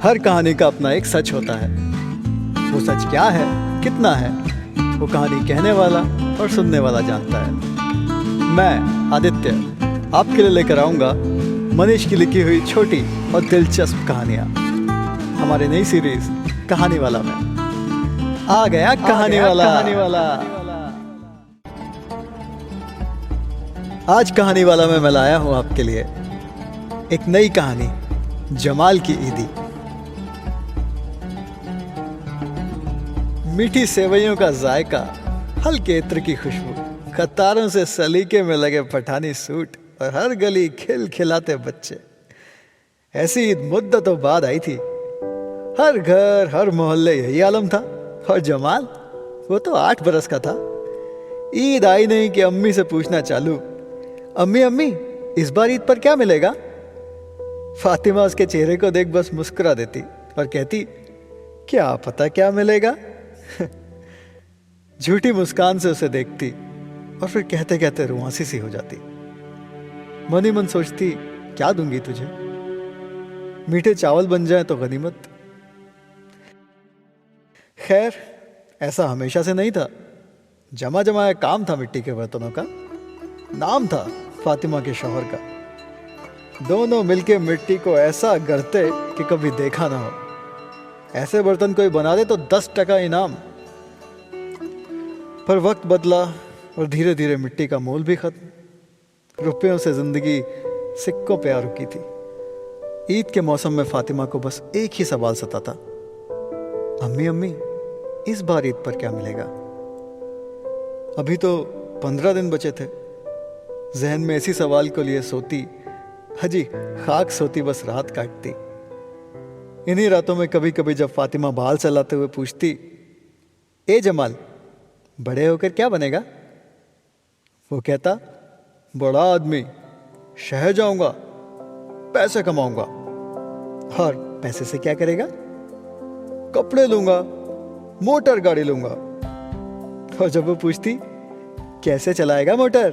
हर कहानी का अपना एक सच होता है। वो सच क्या है, कितना है, वो कहानी कहने वाला और सुनने वाला जानता है। मैं आदित्य आपके लिए लेकर आऊँगा मनीष की लिखी हुई छोटी और दिलचस्प कहानियाँ। हमारी नई सीरीज कहानी वाला में आ गया कहानी वाला। आज कहानी वाला में मैं लाया हूँ आपके लिए एक नई कहानी, जमाल की ईदी। मीठी सेवइयों का जायका, हल्के इत्र की खुशबू, कतारों से सलीके में लगे पठानी सूट और हर गली खिल खिलाते बच्चे। ऐसी ईद मुद्दतों बाद आई थी। हर घर हर मोहल्ले यही आलम था। और जमाल, वो तो 8 बरस का था। ईद आई नहीं कि अम्मी से पूछना चालू, अम्मी अम्मी इस बार ईद पर क्या मिलेगा। फातिमा उसके चेहरे को देख बस मुस्कुरा देती और कहती, क्या पता क्या मिलेगा। झूठी मुस्कान से उसे देखती और फिर कहते कहते रुआंसी सी हो जाती। मन ही मन सोचती, क्या दूंगी तुझे, मीठे चावल बन जाए तो गनीमत। खैर, ऐसा हमेशा से नहीं था। जमा जमाया काम था मिट्टी के बर्तनों का। नाम था फातिमा के शौहर का। दोनों मिलके मिट्टी को ऐसा गढ़ते कि कभी देखा ना हो। ऐसे बर्तन कोई बना दे तो 10% इनाम। पर वक्त बदला और धीरे धीरे मिट्टी का मोल भी खत्म। रुपयों से जिंदगी सिक्कों पे आ रुकी थी। ईद के मौसम में फातिमा को बस एक ही सवाल सताता, अम्मी अम्मी इस बार ईद पर क्या मिलेगा। अभी तो 15 दिन बचे थे। जहन में इसी सवाल को लिए सोती, हजी खाक सोती, बस रात काटती। इन्हीं रातों में कभी कभी जब फातिमा बाल चलाते हुए पूछती, ए जमाल बड़े होकर क्या बनेगा, वो कहता, बड़ा आदमी, शहर जाऊंगा, पैसे कमाऊंगा। और पैसे से क्या करेगा, कपड़े लूंगा, मोटर गाड़ी लूंगा। और जब वो पूछती, कैसे चलाएगा मोटर,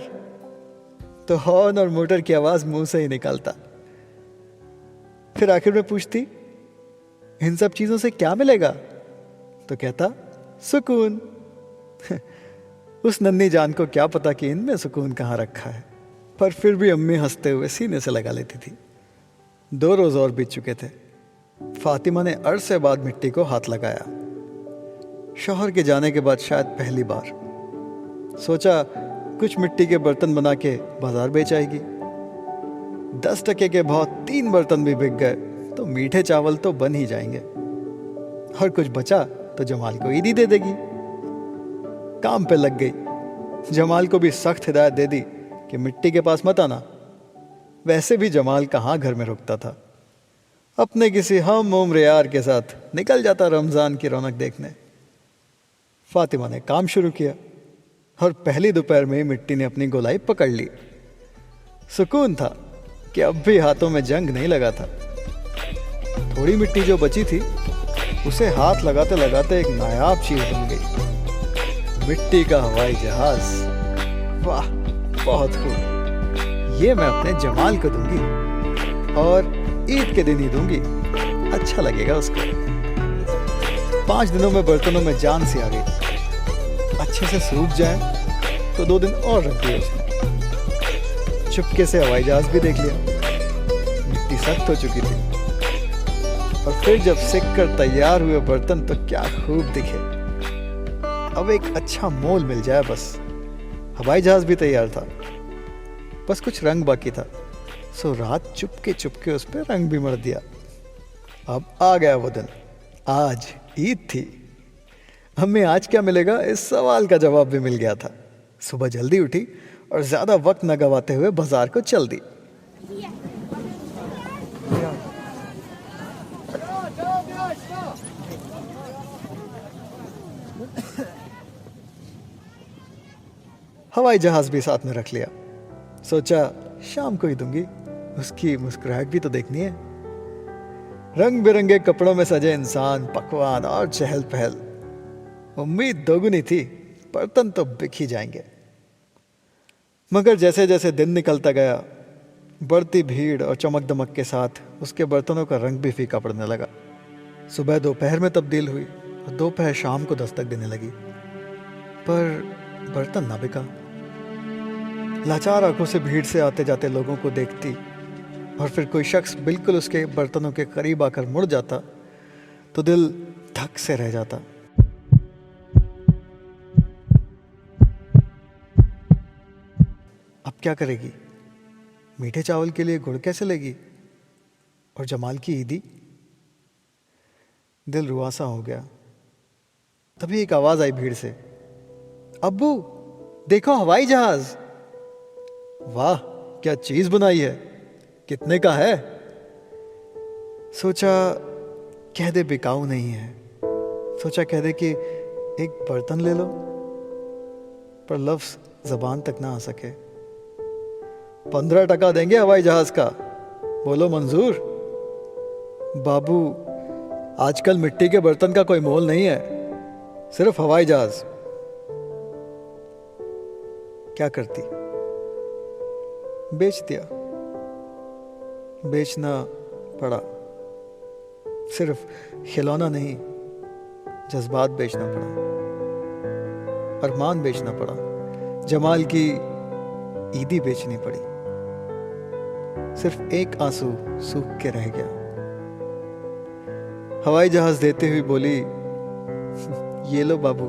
तो हॉर्न और मोटर की आवाज मुंह से ही निकलता। फिर आखिर में पूछती, इन सब चीजों से क्या मिलेगा, तो कहता, सुकून। उस नन्ही जान को क्या पता कि इनमें सुकून कहाँ रखा है। पर फिर भी अम्मी हंसते हुए सीने से लगा लेती थी। 2 रोज और बीत चुके थे। फातिमा ने अरसे बाद मिट्टी को हाथ लगाया। शौहर के जाने के बाद शायद पहली बार। सोचा कुछ मिट्टी के बर्तन बना के बाजार बेच आएगी। 10% के भाव 3 बर्तन भी बिक गए तो मीठे चावल तो बन ही जाएंगे। और कुछ बचा तो जमाल को ईदी दे देगी। काम पे लग गई। जमाल को भी सख्त हिदायत दे दी कि मिट्टी के पास मत आना। वैसे भी जमाल कहाँ घर में रुकता था। अपने किसी हम उम्र यार के साथ निकल जाता रमजान की रौनक देखने। फातिमा ने काम शुरू किया और पहली दोपहर में ही मिट्टी ने अपनी गोलाई पकड़ ली। सुकून था कि अब भी हाथों में जंग नहीं लगा था। थोड़ी मिट्टी जो बची थी उसे हाथ लगाते लगाते एक नायाब चीज बन गई, मिट्टी का हवाई जहाज। वाह, बहुत खूब। ये मैं अपने जमाल को दूंगी और ईद के दिन ही दूंगी, अच्छा लगेगा उसको। 5 दिनों में बर्तनों में जान सी आ गई। अच्छे से सूख जाए तो 2 दिन और रख दिए उसने। चुपके से हवाई जहाज भी देख लिया। मिट्टी सख्त हो चुकी थी। और फिर जब सिक कर तैयार हुए बर्तन तो क्या खूब दिखे। अब एक अच्छा मोल मिल जाए बस। हवाई जहाज भी तैयार था, बस कुछ रंग बाकी था। सो रात चुपके चुपके उस पर रंग भी मर दिया। अब आ गया वो दिन। आज ईद थी। हमें आज क्या मिलेगा, इस सवाल का जवाब भी मिल गया था। सुबह जल्दी उठी और ज्यादा वक्त न गवाते हुए बाजार को चल दी। हवाई जहाज भी साथ में रख लिया। सोचा शाम को ही दूंगी, उसकी मुस्कुराहट भी तो देखनी है। रंग बिरंगे कपड़ों में सजे इंसान, पकवान और चहल पहल। उम्मीद दोगुनी थी, बर्तन तो बिक ही जाएंगे। मगर जैसे जैसे दिन निकलता गया, बढ़ती भीड़ और चमक दमक के साथ उसके बर्तनों का रंग भी फीका पड़ने लगा। सुबह दोपहर में तब्दील हुई और दोपहर शाम को दस्तक देने लगी, पर बर्तन ना बिका। लाचार आंखों से भीड़ से आते जाते लोगों को देखती और फिर कोई शख्स बिल्कुल उसके बर्तनों के करीब आकर मुड़ जाता तो दिल धक से रह जाता। अब क्या करेगी? मीठे चावल के लिए गुड़ कैसे लेगी? और जमाल की ईदी? दिल रुआसा हो गया। तभी एक आवाज आई भीड़ से, अब्बू देखो हवाई जहाज। वाह क्या चीज बनाई है, कितने का है? सोचा कह दे बिकाऊ नहीं है, सोचा कह दे कि एक बर्तन ले लो, पर लफ्ज जबान तक ना आ सके। 15 टका देंगे हवाई जहाज का, बोलो मंजूर? बाबू आजकल मिट्टी के बर्तन का कोई मोल नहीं है, सिर्फ हवाई जहाज। क्या करती? बेच दिया। बेचना पड़ा। सिर्फ खिलौना नहीं, जज्बात बेचना पड़ा, अरमान बेचना पड़ा, जमाल की ईदी बेचनी पड़ी। सिर्फ एक आंसू सूख के रह गया। हवाई जहाज देते हुए बोली, ये लो बाबू।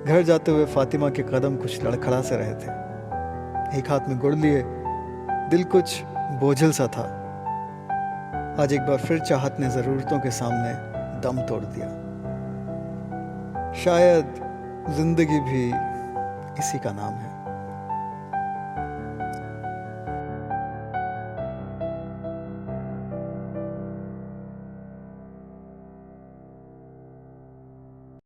घर जाते हुए फातिमा के कदम कुछ लड़खड़ा से रहे थे। एक हाथ में गुड़ लिए दिल कुछ बोझल सा था। आज एक बार फिर चाहत ने जरूरतों के सामने दम तोड़ दिया। शायद जिंदगी भी इसी का नाम है।